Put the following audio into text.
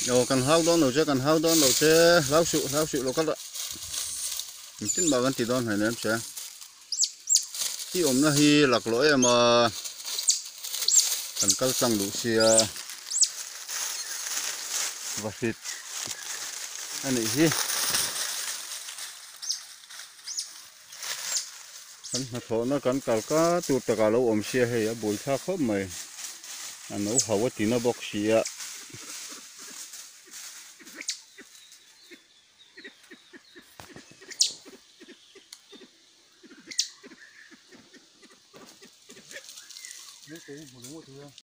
Yo kan hau don lo che kan hau don lo che lau su lo ka da tin ba gan ti don hai nem che ti om na hi lak lo em ma kan kal sang du sia va fit ani hi kan na tho na kan kal ka tu ta ka lo om sia he ya bul tha khop mai an no hawa ti na box sia Mấy củ một đúng một thứ